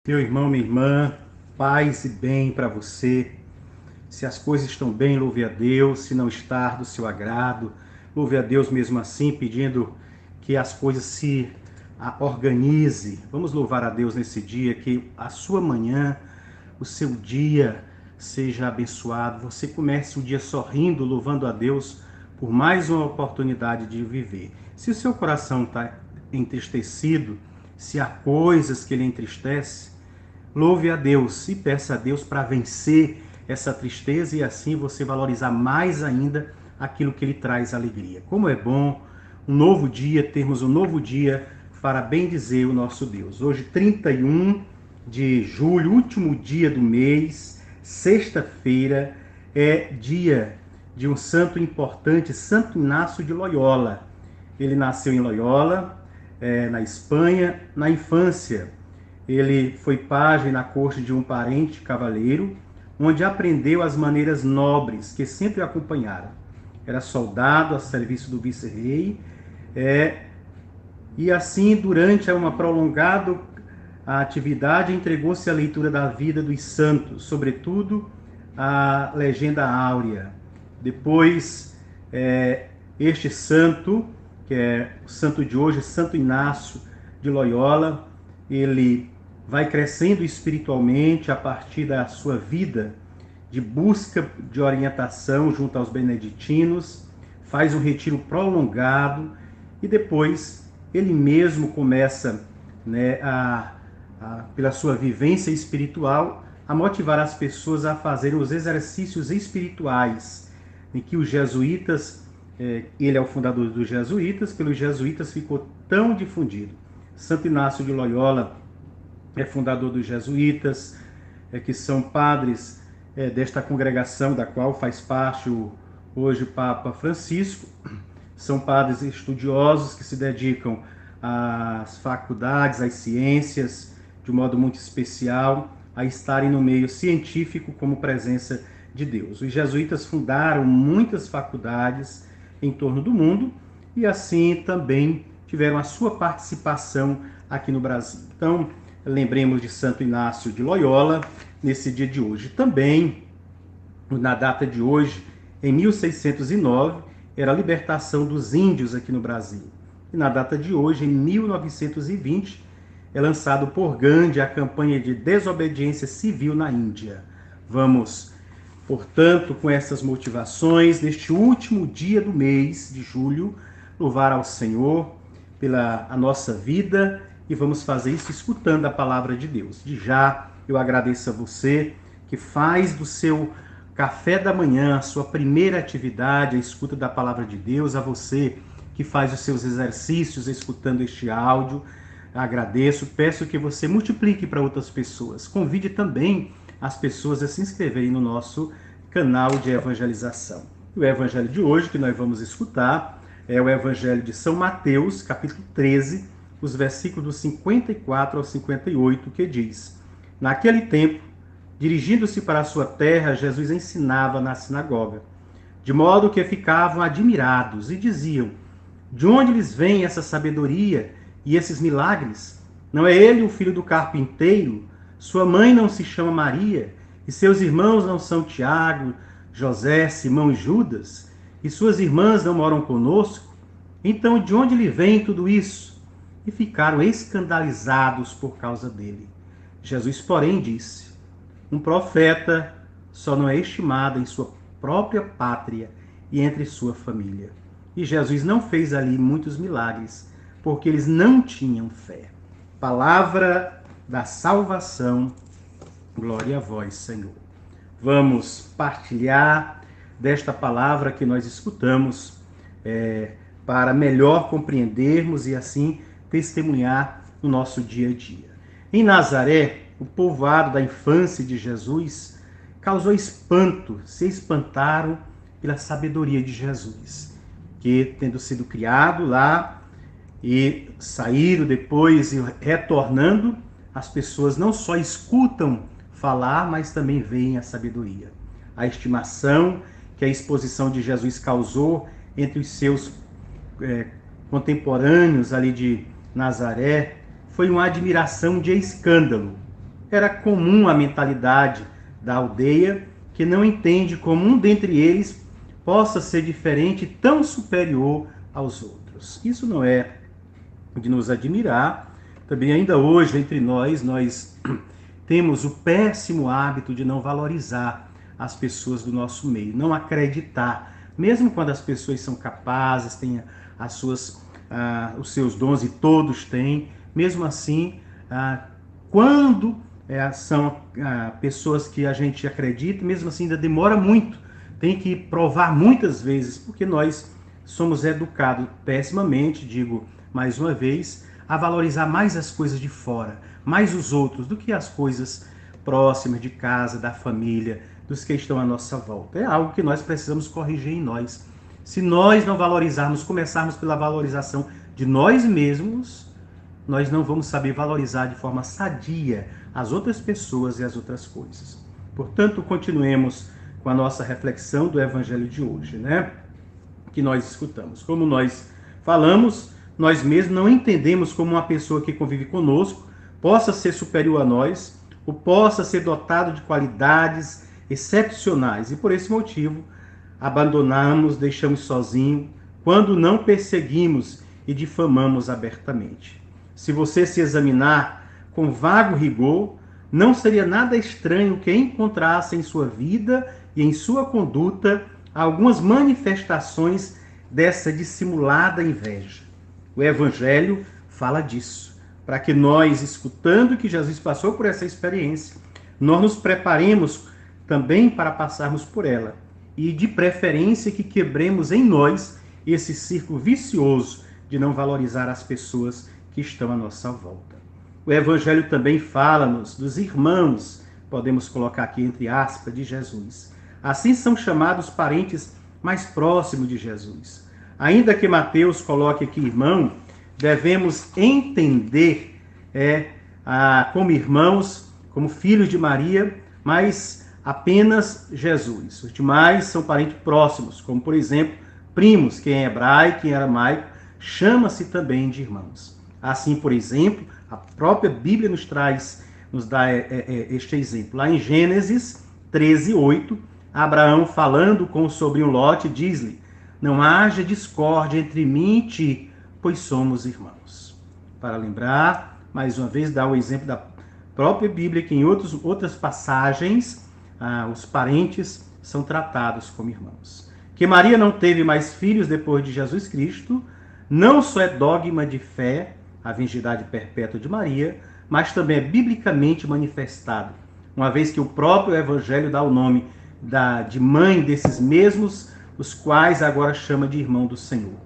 Meu irmão, minha irmã, paz e bem para você. Se as coisas estão bem, louve a Deus. Se não está do seu agrado, louve a Deus mesmo assim, pedindo que as coisas se organize. Vamos louvar a Deus nesse dia, que a sua manhã, o seu dia seja abençoado. Você comece o dia sorrindo, louvando a Deus por mais uma oportunidade de viver. Se o seu coração está entristecido, se há coisas que lhe entristecem, louve a Deus e peça a Deus para vencer essa tristeza e assim você valorizar mais ainda aquilo que Ele traz alegria. Como é bom um novo dia, termos um novo dia para bendizer o nosso Deus. Hoje, 31 de julho, último dia do mês, sexta-feira, é dia de um santo importante, Santo Inácio de Loyola. Ele nasceu em Loyola, na Espanha, na infância. Ele foi pajem na corte de um parente cavaleiro, onde aprendeu as maneiras nobres que sempre o acompanharam. Era soldado a serviço do vice-rei, e assim, durante uma prolongada atividade, entregou-se à leitura da vida dos santos, sobretudo a legenda áurea. Depois, este santo, que é o santo de hoje, Santo Inácio de Loyola, ele vai crescendo espiritualmente a partir da sua vida de busca de orientação junto aos beneditinos, faz um retiro prolongado e depois ele mesmo começa, pela sua vivência espiritual, a motivar as pessoas a fazerem os exercícios espirituais, em que os jesuítas, ele é o fundador dos jesuítas, pelos jesuítas ficou tão difundido. Santo Inácio de Loyola é fundador dos jesuítas, que são padres desta congregação da qual faz parte hoje o Papa Francisco. São padres estudiosos que se dedicam às faculdades, às ciências, de um modo muito especial, a estarem no meio científico como presença de Deus. Os jesuítas fundaram muitas faculdades em torno do mundo e assim também tiveram a sua participação aqui no Brasil. Então, lembremos de Santo Inácio de Loyola nesse dia de hoje. Também, na data de hoje, em 1609, era a libertação dos índios aqui no Brasil. E na data de hoje, em 1920, é lançado por Gandhi a campanha de desobediência civil na Índia. Vamos, portanto, com essas motivações, neste último dia do mês de julho, louvar ao Senhor pela a nossa vida e vamos fazer isso escutando a palavra de Deus. De já, eu agradeço a você que faz do seu café da manhã a sua primeira atividade, a escuta da palavra de Deus, a você que faz os seus exercícios escutando este áudio. Agradeço, peço que você multiplique para outras pessoas. Convide também as pessoas a se inscreverem no nosso canal de evangelização. O evangelho de hoje que nós vamos escutar é o evangelho de São Mateus, capítulo 13, os versículos do 54 ao 58, que diz: Naquele tempo, dirigindo-se para a sua terra, Jesus ensinava na sinagoga, de modo que ficavam admirados e diziam: De onde lhes vem essa sabedoria e esses milagres? Não é ele o filho do carpinteiro? Sua mãe não se chama Maria? E seus irmãos não são Tiago, José, Simão e Judas? E suas irmãs não moram conosco? Então, de onde lhe vem tudo isso? E ficaram escandalizados por causa dele. Jesus, porém, disse: Um profeta só não é estimado em sua própria pátria e entre sua família. E Jesus não fez ali muitos milagres, porque eles não tinham fé. Palavra da salvação, glória a vós, Senhor. Vamos partilhar desta palavra que nós escutamos, para melhor compreendermos e assim testemunhar no nosso dia a dia. Em Nazaré, o povoado da infância de Jesus causou espanto, se espantaram pela sabedoria de Jesus, que, tendo sido criado lá e saíram depois e retornando, as pessoas não só escutam falar, mas também veem a sabedoria. A estimação que a exposição de Jesus causou entre os seus contemporâneos ali de Nazaré foi uma admiração de escândalo. era comum a mentalidade da aldeia, que não entende como um dentre eles possa ser diferente, tão superior aos outros. Isso não é de nos admirar. Também ainda hoje, entre nós temos o péssimo hábito de não valorizar as pessoas do nosso meio, não acreditar, mesmo quando as pessoas são capazes, têm os seus dons, e todos têm, mesmo assim, quando são pessoas que a gente acredita, mesmo assim ainda demora muito, tem que provar muitas vezes, porque nós somos educados pessimamente, digo mais uma vez, a valorizar mais as coisas de fora, mais os outros, do que as coisas próximas de casa, da família, dos que estão à nossa volta. É algo que nós precisamos corrigir em nós. Se nós não valorizarmos, começarmos pela valorização de nós mesmos, nós não vamos saber valorizar de forma sadia as outras pessoas e as outras coisas. Portanto, continuemos com a nossa reflexão do Evangelho de hoje, né? Que nós escutamos. Como nós falamos, nós mesmos não entendemos como uma pessoa que convive conosco possa ser superior a nós, ou possa ser dotado de qualidades excepcionais. E por esse motivo, abandonamos, deixamos sozinho, quando não perseguimos e difamamos abertamente. Se você se examinar com vago rigor, não seria nada estranho que encontrasse em sua vida e em sua conduta algumas manifestações dessa dissimulada inveja. O Evangelho fala disso, para que nós, escutando que Jesus passou por essa experiência, nós nos preparemos também para passarmos por ela, e de preferência que quebremos em nós esse círculo vicioso de não valorizar as pessoas que estão à nossa volta. O Evangelho também fala-nos dos irmãos, podemos colocar aqui entre aspas, de Jesus. Assim são chamados parentes mais próximos de Jesus. Ainda que Mateus coloque aqui irmão, devemos entender como irmãos, como filhos de Maria, mas apenas Jesus. Os demais são parentes próximos, como por exemplo, primos, que em hebraico e em aramaico chama-se também de irmãos. Assim, por exemplo, a própria Bíblia nos dá este exemplo. Lá em Gênesis 13:8, Abraão, falando com o sobrinho Lote, diz-lhe: não haja discórdia entre mim e ti, pois somos irmãos. Para lembrar, mais uma vez, dá o exemplo da própria Bíblia, que em outras passagens, os parentes são tratados como irmãos. Que Maria não teve mais filhos depois de Jesus Cristo, não só é dogma de fé, a virgindade perpétua de Maria, mas também é biblicamente manifestado, uma vez que o próprio Evangelho dá o nome de mãe desses mesmos, os quais agora chama de irmão do Senhor.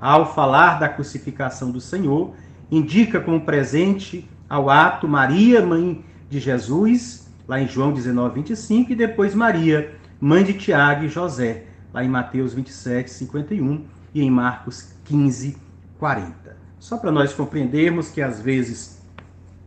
Ao falar da crucificação do Senhor, indica como presente ao ato Maria, mãe de Jesus, lá em João 19:25, e depois Maria, mãe de Tiago e José, lá em Mateus 27:51 e em Marcos 15:40. Só para nós compreendermos que às vezes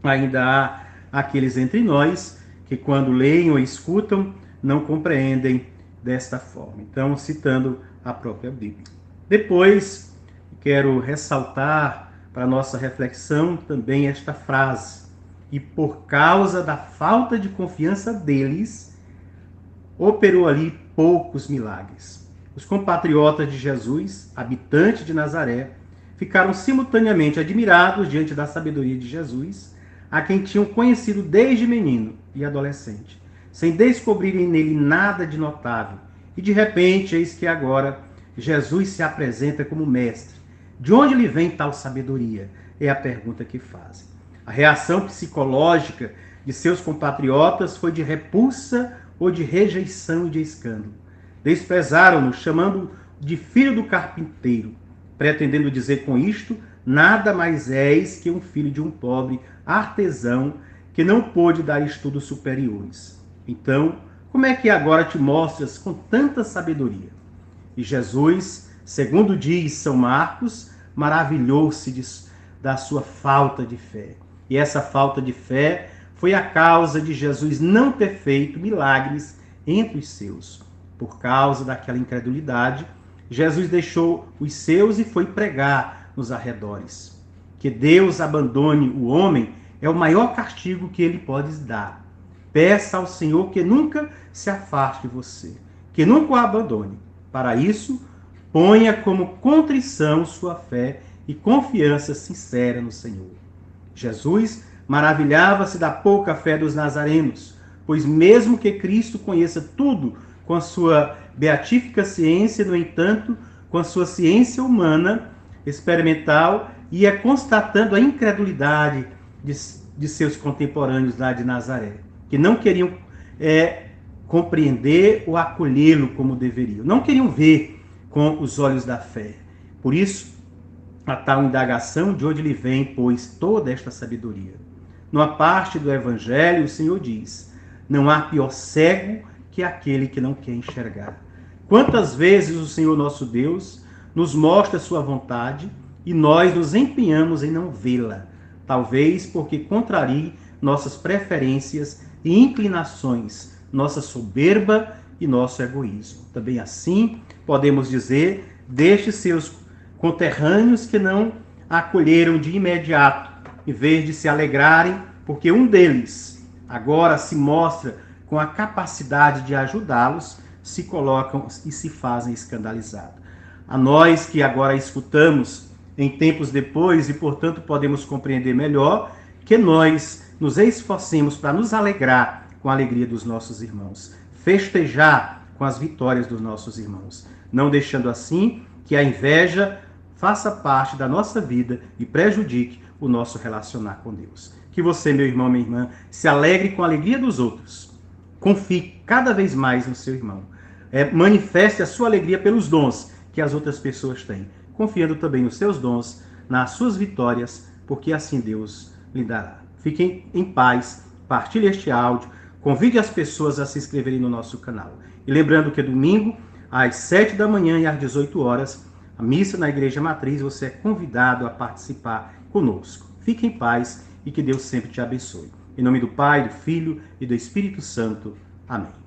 ainda há aqueles entre nós que quando leem ou escutam não compreendem desta forma. Então, citando a própria Bíblia. Depois, quero ressaltar para a nossa reflexão também esta frase: e por causa da falta de confiança deles, operou ali poucos milagres. Os compatriotas de Jesus, habitantes de Nazaré, ficaram simultaneamente admirados diante da sabedoria de Jesus, a quem tinham conhecido desde menino e adolescente, sem descobrirem nele nada de notável. E de repente, eis que agora Jesus se apresenta como mestre. De onde lhe vem tal sabedoria? É a pergunta que fazem. A reação psicológica de seus compatriotas foi de repulsa ou de rejeição e de escândalo. Desprezaram-no, chamando-o de filho do carpinteiro, pretendendo dizer com isto: nada mais és que um filho de um pobre artesão que não pôde dar estudos superiores. Então, como é que agora te mostras com tanta sabedoria? E Jesus, segundo diz São Marcos, maravilhou-se da sua falta de fé. E essa falta de fé foi a causa de Jesus não ter feito milagres entre os seus. Por causa daquela incredulidade, Jesus deixou os seus e foi pregar nos arredores. Que Deus abandone o homem é o maior castigo que ele pode dar. Peça ao Senhor que nunca se afaste de você, que nunca o abandone. Para isso, ponha como contrição sua fé e confiança sincera no Senhor. Jesus maravilhava-se da pouca fé dos nazarenos, pois mesmo que Cristo conheça tudo com a sua beatífica ciência, no entanto, com a sua ciência humana, experimental, ia constatando a incredulidade de seus contemporâneos lá de Nazaré, que não queriam compreender ou acolhê-lo como deveriam, não queriam ver com os olhos da fé. Por isso, a tal indagação, de onde lhe vem, pois, toda esta sabedoria. Numa parte do Evangelho, o Senhor diz: não há pior cego que aquele que não quer enxergar. Quantas vezes o Senhor nosso Deus nos mostra sua vontade e nós nos empenhamos em não vê-la, talvez porque contrarie nossas preferências e inclinações, nossa soberba e nosso egoísmo. Também assim, podemos dizer destes seus conterrâneos que não a acolheram de imediato, em vez de se alegrarem, porque um deles agora se mostra com a capacidade de ajudá-los, se colocam e se fazem escandalizados. A nós que agora escutamos em tempos depois e, portanto, podemos compreender melhor, que nós nos esforcemos para nos alegrar com a alegria dos nossos irmãos, festejar com as vitórias dos nossos irmãos, não deixando assim que a inveja faça parte da nossa vida e prejudique o nosso relacionar com Deus. Que você, meu irmão, minha irmã, se alegre com a alegria dos outros. Confie cada vez mais no seu irmão. Manifeste a sua alegria pelos dons que as outras pessoas têm, confiando também nos seus dons, nas suas vitórias, porque assim Deus lhe dará. Fiquem em paz, partilhe este áudio, convide as pessoas a se inscreverem no nosso canal. E lembrando que domingo, às 7 da manhã e às 18 horas, a missa na Igreja Matriz, você é convidado a participar conosco. Fique em paz e que Deus sempre te abençoe. Em nome do Pai, do Filho e do Espírito Santo. Amém.